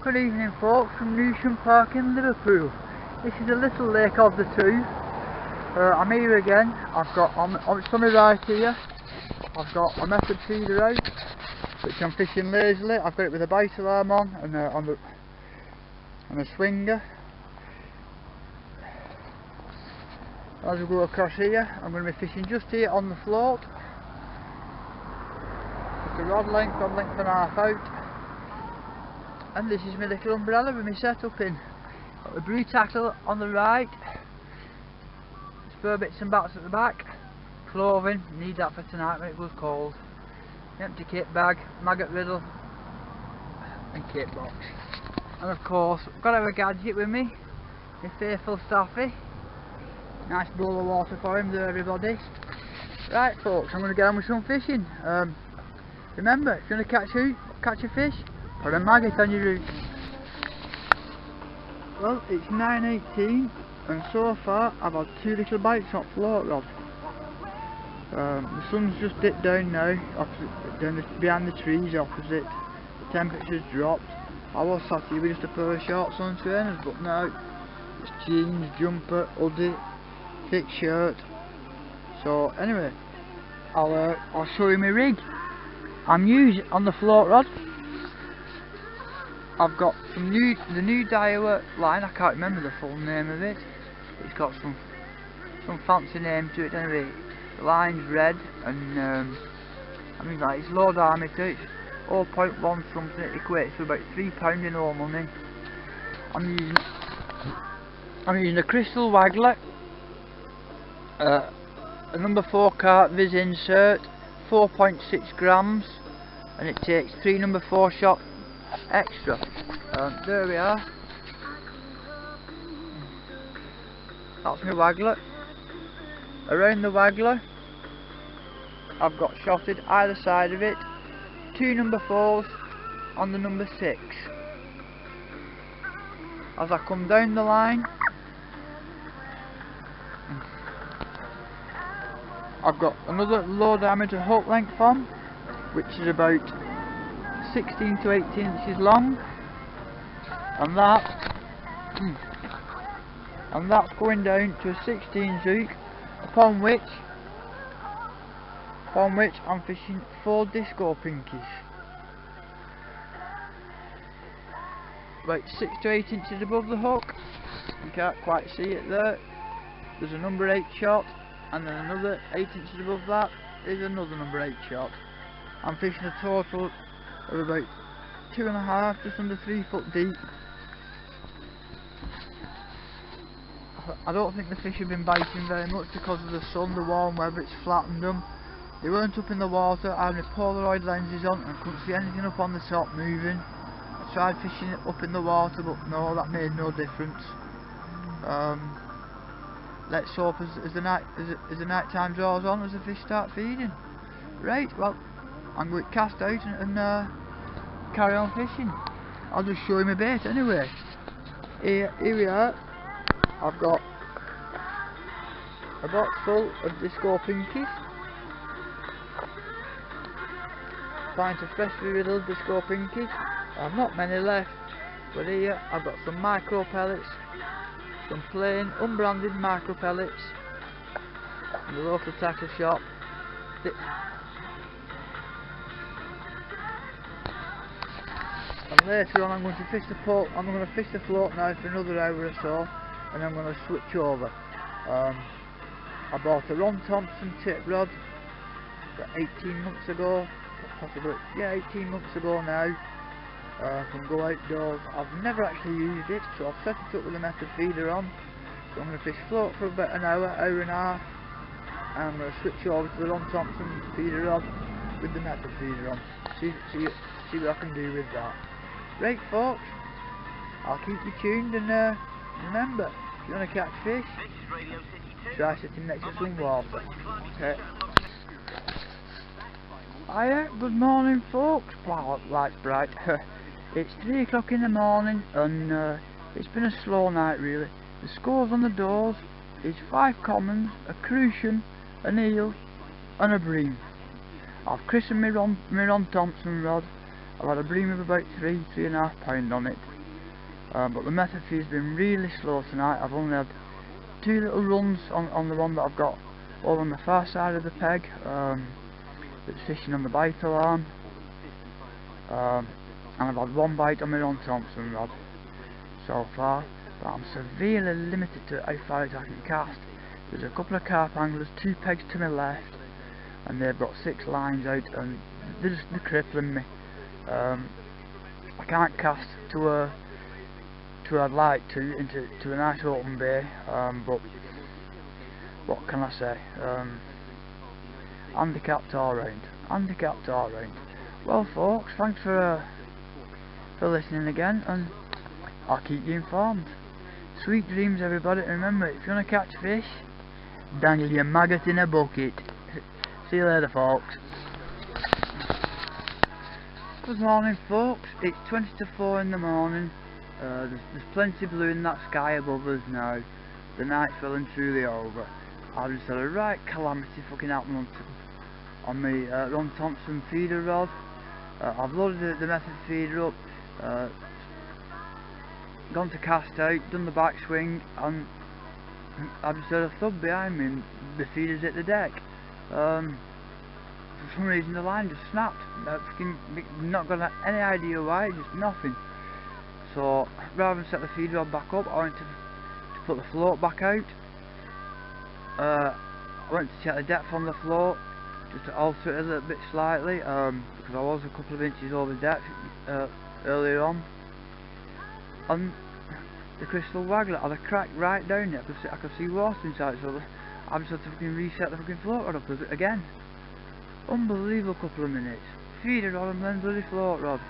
Good evening folks from Newsham Park in Liverpool. This is a little lake of the two. I'm here again. I've got on my right here, I've got a method feeder out which I'm fishing lazily. I've got it with a bite alarm on and a swinger. As we go across here, I'm going to be fishing just here on the float. Just a rod length and a half out. And this is my little umbrella with my setup in. Got the brew tackle on the right, spur bits and bats at the back, clothing, need that for tonight when it goes cold, empty kit bag, maggot riddle and kit box. And of course, I've got to have a gadget with me, my faithful Staffy. Nice bowl of water for him there everybody. Right folks, I'm going to get on with some fishing. Remember, if you want to catch a fish, put a maggot on your route. Well, it's 9:18 and so far I've had 2 little bites off float rod. The sun's just dipped down now, behind the trees opposite. The temperature's dropped. I was sat here with just a pair of shorts on trainers, but now it's jeans, jumper, hoodie, thick shirt. So anyway, I'll show you my rig. I'm using on the float rod. I've got the new Daiwa line. I can't remember the full name of it. It's got some fancy name to it anyway. The line's red and I mean like it's low diameter. It's 0.1 something. It equates to about £3 in all money. I'm using a crystal waggler, a number 4 cart Viz insert, 4.6 grams, and it takes 3 number 4 shot extra. There we are. That's my waggler. Around the waggler I've got shotted either side of it 2 number 4s on the number 6. As I come down the line, I've got another low diameter hook length on, which is about 16 to 18 inches long, and that's going down to a 16 zook, upon which I'm fishing 4 disco pinkies, about 6 to 8 inches above the hook. You can't quite see it there. There's a number 8 shot, and then another 8 inches above that is another number 8 shot. I'm fishing a total of about 2.5, just under 3 foot deep. I don't think the fish have been biting very much because of the sun, the warm weather, it's flattened them. They weren't up in the water. I had my Polaroid lenses on and couldn't see anything up on the top moving. I tried fishing it up in the water, but no, that made no difference. Let's hope as the night time draws on, as the fish start feeding. Right, well, I'm going to cast out and carry on fishing. I'll just show you my bait anyway. Here we are. I've got a box full of disco pinkies. Find a freshly riddled disco pinkies. I've not many left, but here I've got some micro pellets, some plain unbranded micro pellets from the local tackle shop. And later on I'm going to fish the float now for another hour or so, and I'm going to switch over. I bought a Ron Thompson tip rod about 18 months ago, possibly, yeah, 18 months ago now, from Go Outdoors. I've never actually used it, so I've set it up with a method feeder on. So I'm going to fish float for about an hour and a half, and I'm going to switch over to the Ron Thompson feeder rod with the method feeder on. See what I can do with that. Right folks, I'll keep you tuned, and remember, if you want to catch fish, try sitting next to some water. Okay. Hiya, good morning folks. Wow, light's bright. It's 3 o'clock in the morning and it's been a slow night really. The scores on the doors is 5 commons, a crucian, an eel and a bream. I've christened my Ron Thompson rod. I've had a bream of about 3.5 pounds on it. but the method feed's been really slow tonight. I've only had 2 little runs on the one that I've got over on the far side of the peg, that's fishing on the bite alarm, and I've had 1 bite on my Ron Thompson rod so far, but I'm severely limited to how far I can cast. There's a couple of carp anglers 2 pegs to my left, and they've got 6 lines out, and they're crippling me. I can't cast to where I'd like to, into a nice open bay, but what can I say? Handicapped all round. Well folks, thanks for listening again, and I'll keep you informed. Sweet dreams everybody, and remember, if you want to catch fish, dangle your maggot in a bucket. See you later folks. Good morning folks, it's 20 to 4 in the morning. There's plenty blue in that sky above us now. The night's well and truly over. I've just had a right calamity fucking happen on my Ron Thompson feeder rod. I've loaded the method feeder up, gone to cast out, done the backswing, and I've just heard a thud behind me and the feeder's hit the deck. For some reason the line just snapped. Not got any idea why, just nothing. So rather than set the feeder rod back up, I went to put the float back out. I went to check the depth on the float, just to alter it a little bit slightly, because I was a couple of inches over depth earlier on. And the crystal waggler had a crack right down there. I could see water inside, so I just had to fucking reset the fucking float rod up again. Unbelievable couple of minutes. Feeder rod and then bloody float rod.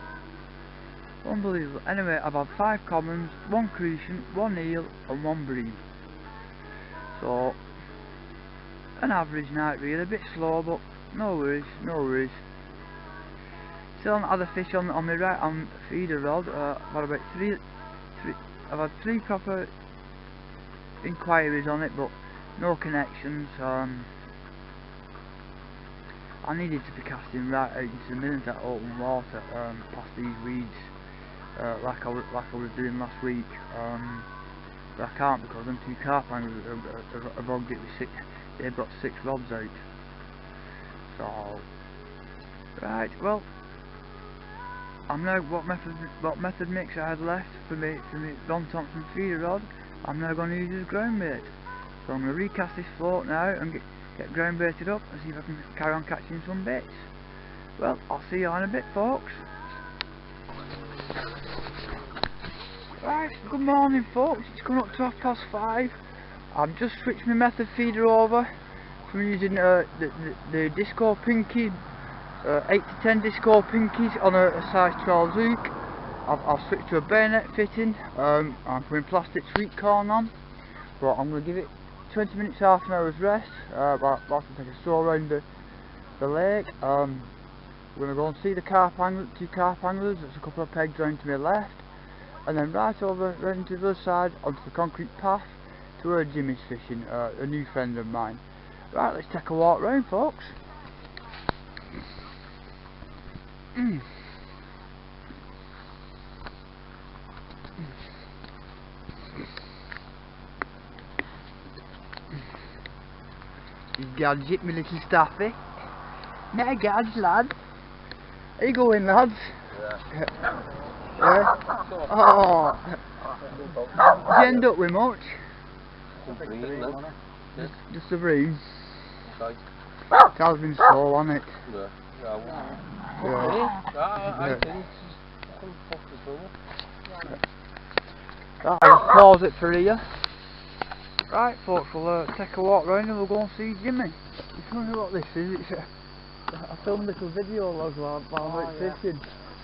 Unbelievable. Anyway, I've had 5 commons, 1 crucian, 1 eel and 1 bream. So, an average night really, a bit slow, but no worries. Still haven't had a fish on my right hand feeder rod. I've had about 3 proper inquiries on it, but no connections. I needed to be casting right out into the middle of that open water, past these weeds, like I was doing last week. But I can't because them 2 carp anglers have all got 6. They've got 6 rods out. So, right, well, I'm now what method mix I had left for me Ron Thompson feeder rod. I'm now going to use as ground bait. So I'm going to recast this float now and get ground baited up and see if I can carry on catching some bits. Well, I'll see you in a bit folks. Right, good morning folks, it's coming up to 5:30. I've just switched my method feeder over from using the Disco Pinky, 8 to 10 Disco Pinkies on a size 12 hook. I've switched to a bayonet fitting. I'm putting plastic sweet corn on, but I'm going to give it 20 minutes, half an hour's rest, whilst I take a stroll around the lake. We're going to go and see the 2 carp anglers. There's a couple of pegs round to my left, and then right over round to the other side onto the concrete path to where Jimmy's fishing, a new friend of mine. Right, let's take a walk round folks. Gadget, my little staffy. Now Gadge, lad. How you going, lads? Yeah. Oh. Did you end up with much? Just a breeze. It has been slow, hasn't it? Right, I'll pause it for here. Right folks, we'll take a walk round and we'll go and see Jimmy. You don't know what this is, I filmed a little video log while I'm out fishing,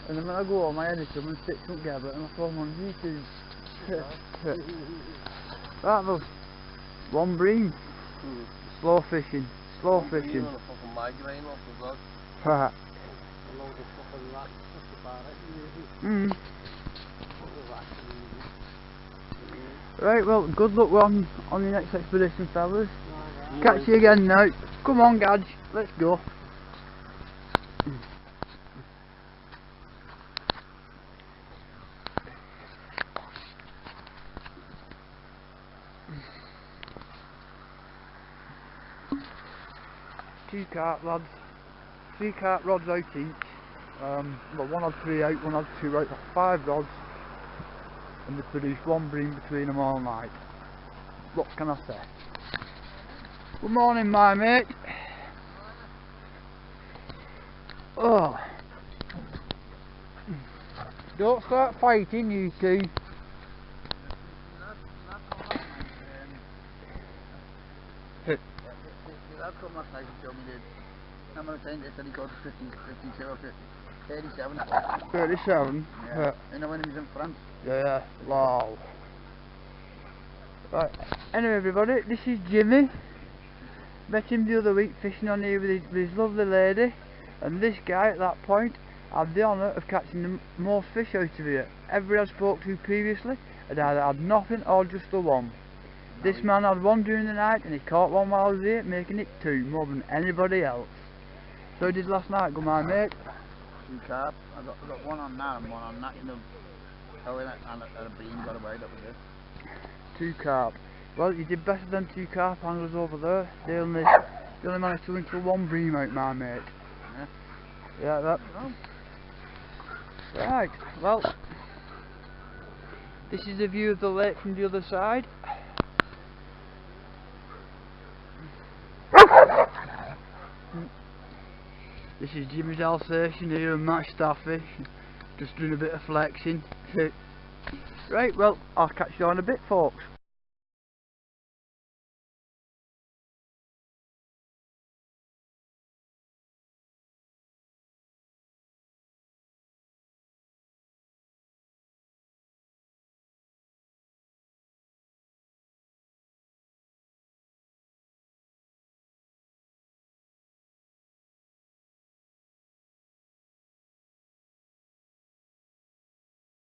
and then when I go home I edit them and stitch them together and I throw them on YouTube. Right, well, 1 bream. Slow fishing. Right. Right, well, good luck on your next expedition, fellas. Catch you again now. Come on, Gadge, let's go. 2 carp lads, 3 carp rods out each. Well, one had 3 out, one had 2 out, that's 5 rods, and they produced 1 bream between them all night. What can I say? Good morning, my mate. Oh, don't start fighting, you two. That's what my sniper told me did. How many times they said he got 50, 52 or 50, 37. 37? Yeah. You know when he was in France? Yeah, wow. Right, anyway everybody, this is Jimmy. Met him the other week fishing on here with his lovely lady, and this guy at that point had the honour of catching the most fish out of here. Everybody I spoke to previously had either had nothing or just the one. This man had one during the night and he caught one while I was here, making it 2 more than anybody else. So he did last night, good my mate. 2 carp. I got one on that and one on that, you know. Oh, and a bream got away, that was it. 2 carp. Well, you did better than 2 carp anglers over there. They only managed to win 1 bream out, my mate. Yeah. Yeah, that. Right, well, this is the view of the lake from the other side. This is Jimmy's Alsatian here and Matt Staffy, just doing a bit of flexing. Right, well, I'll catch you on a bit, folks.